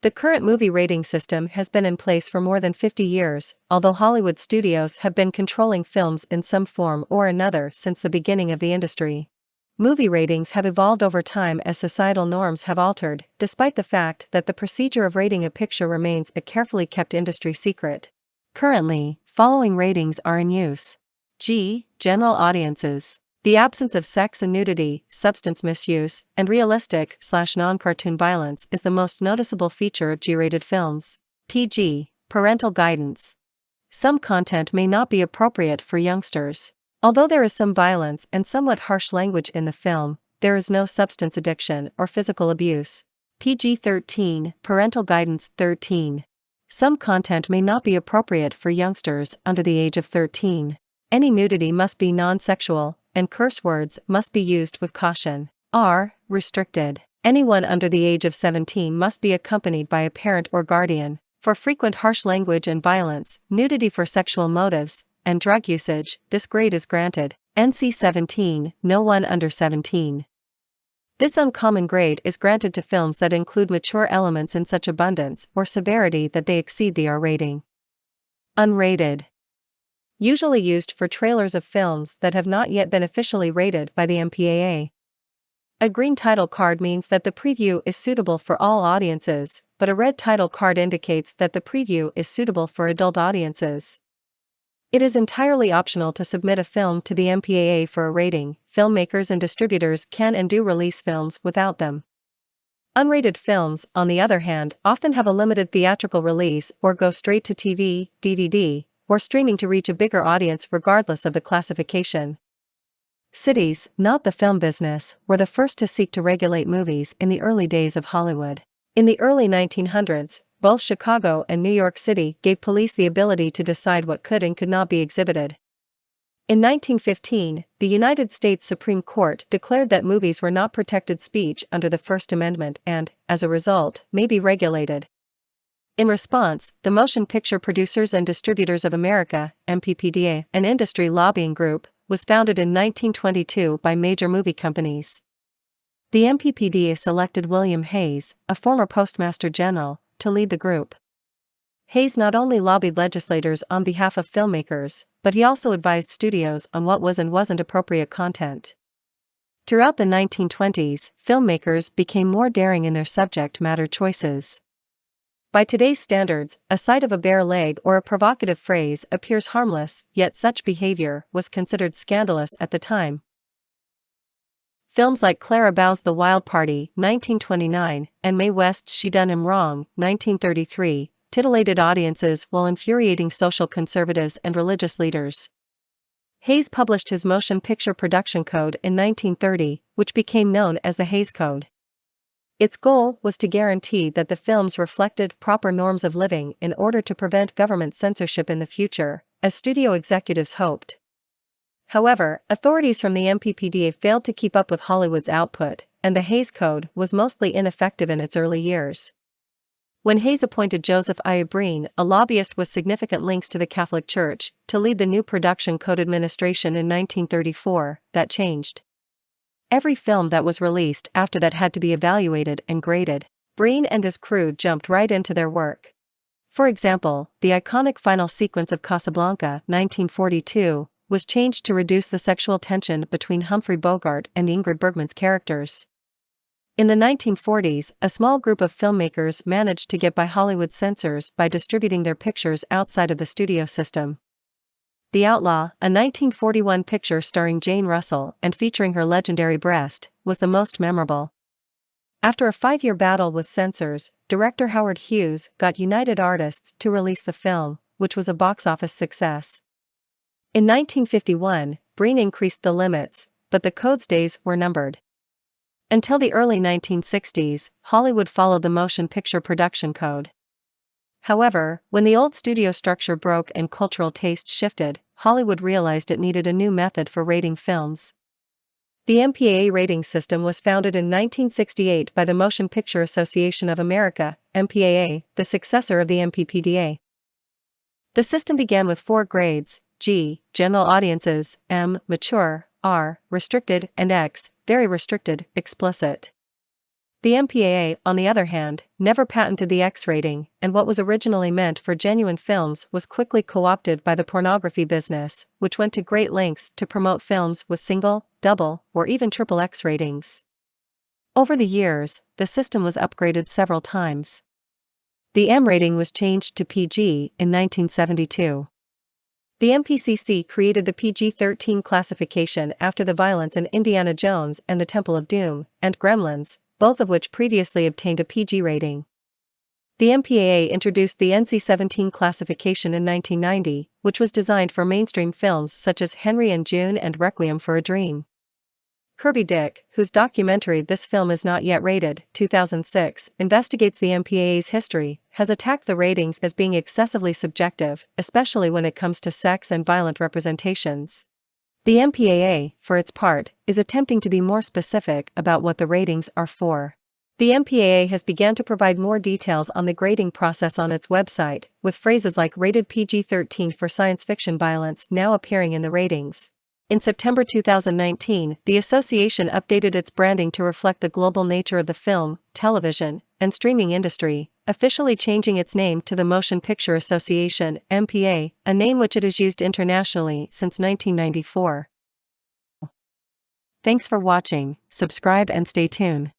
The current movie rating system has been in place for more than 50 years, although Hollywood studios have been controlling films in some form or another since the beginning of the industry. Movie ratings have evolved over time as societal norms have altered, despite the fact that the procedure of rating a picture remains a carefully kept industry secret. Currently, following ratings are in use. G. General audiences. The absence of sex and nudity, substance misuse, and realistic/non-cartoon violence is the most noticeable feature of G-rated films. PG. Parental guidance. Some content may not be appropriate for youngsters. Although there is some violence and somewhat harsh language in the film, there is no substance addiction or physical abuse. PG-13. Parental guidance 13. Some content may not be appropriate for youngsters under the age of 13. Any nudity must be non-sexual, and curse words must be used with caution. R. Restricted. Anyone under the age of 17 must be accompanied by a parent or guardian. For frequent harsh language and violence, nudity for sexual motives, and drug usage, this grade is granted. NC-17, no one under 17. This uncommon grade is granted to films that include mature elements in such abundance or severity that they exceed the R rating. Unrated. Usually used for trailers of films that have not yet been officially rated by the MPAA. A green title card means that the preview is suitable for all audiences, but a red title card indicates that the preview is suitable for adult audiences. It is entirely optional to submit a film to the MPAA for a rating. Filmmakers and distributors can and do release films without them. Unrated films, on the other hand, often have a limited theatrical release or go straight to TV, DVD, or streaming to reach a bigger audience regardless of the classification. Cities, not the film business, were the first to seek to regulate movies in the early days of Hollywood. In the early 1900s, both Chicago and New York City gave police the ability to decide what could and could not be exhibited. In 1915, the United States Supreme Court declared that movies were not protected speech under the First Amendment and, as a result, may be regulated. In response, the Motion Picture Producers and Distributors of America, MPPA, an industry lobbying group, was founded in 1922 by major movie companies. The MPPA selected William Hayes, a former Postmaster General, to lead the group. Hayes not only lobbied legislators on behalf of filmmakers, but he also advised studios on what was and wasn't appropriate content. Throughout the 1920s, filmmakers became more daring in their subject matter choices. By today's standards, a sight of a bare leg or a provocative phrase appears harmless, yet such behavior was considered scandalous at the time. Films like Clara Bow's The Wild Party, 1929, and Mae West's She Done Him Wrong, 1933, titillated audiences while infuriating social conservatives and religious leaders. Hayes published his Motion Picture Production Code in 1930, which became known as the Hayes Code. Its goal was to guarantee that the films reflected proper norms of living in order to prevent government censorship in the future, as studio executives hoped. However, authorities from the MPPA failed to keep up with Hollywood's output, and the Hayes Code was mostly ineffective in its early years. When Hayes appointed Joseph I. Breen, a lobbyist with significant links to the Catholic Church, to lead the new Production Code administration in 1934, that changed. Every film that was released after that had to be evaluated and graded. Breen and his crew jumped right into their work. For example, the iconic final sequence of Casablanca, 1942, was changed to reduce the sexual tension between Humphrey Bogart and Ingrid Bergman's characters. In the 1940s, a small group of filmmakers managed to get by Hollywood censors by distributing their pictures outside of the studio system. The Outlaw, a 1941 picture starring Jane Russell and featuring her legendary breast, was the most memorable. After a 5-year battle with censors, director Howard Hughes got United Artists to release the film, which was a box office success. In 1951, Breen increased the limits, but the code's days were numbered. Until the early 1960s, Hollywood followed the Motion Picture Production Code. However, when the old studio structure broke and cultural taste shifted, Hollywood realized it needed a new method for rating films. The MPAA rating system was founded in 1968 by the Motion Picture Association of America, MPAA, the successor of the MPPA. The system began with 4 grades: G, general audiences; M, mature; R, restricted; and X, very restricted, explicit. The MPAA, on the other hand, never patented the X rating, and what was originally meant for genuine films was quickly co-opted by the pornography business, which went to great lengths to promote films with single, double, or even triple X ratings. Over the years, the system was upgraded several times. The M rating was changed to PG in 1972. The MPCC created the PG-13 classification after the violence in Indiana Jones and the Temple of Doom, and Gremlins, both of which previously obtained a PG rating. The MPAA introduced the NC-17 classification in 1990, which was designed for mainstream films such as Henry and June and Requiem for a Dream. Kirby Dick, whose documentary This Film Is Not Yet Rated, 2006, investigates the MPAA's history, has attacked the ratings as being excessively subjective, especially when it comes to sex and violent representations. The MPAA, for its part, is attempting to be more specific about what the ratings are for. The MPAA has begun to provide more details on the grading process on its website, with phrases like rated PG-13 for science fiction violence now appearing in the ratings. In September 2019, the association updated its branding to reflect the global nature of the film, television, and streaming industry, officially changing its name to the Motion Picture Association, MPA, a name which it has used internationally since 1994. Thanks for watching, subscribe and stay tuned.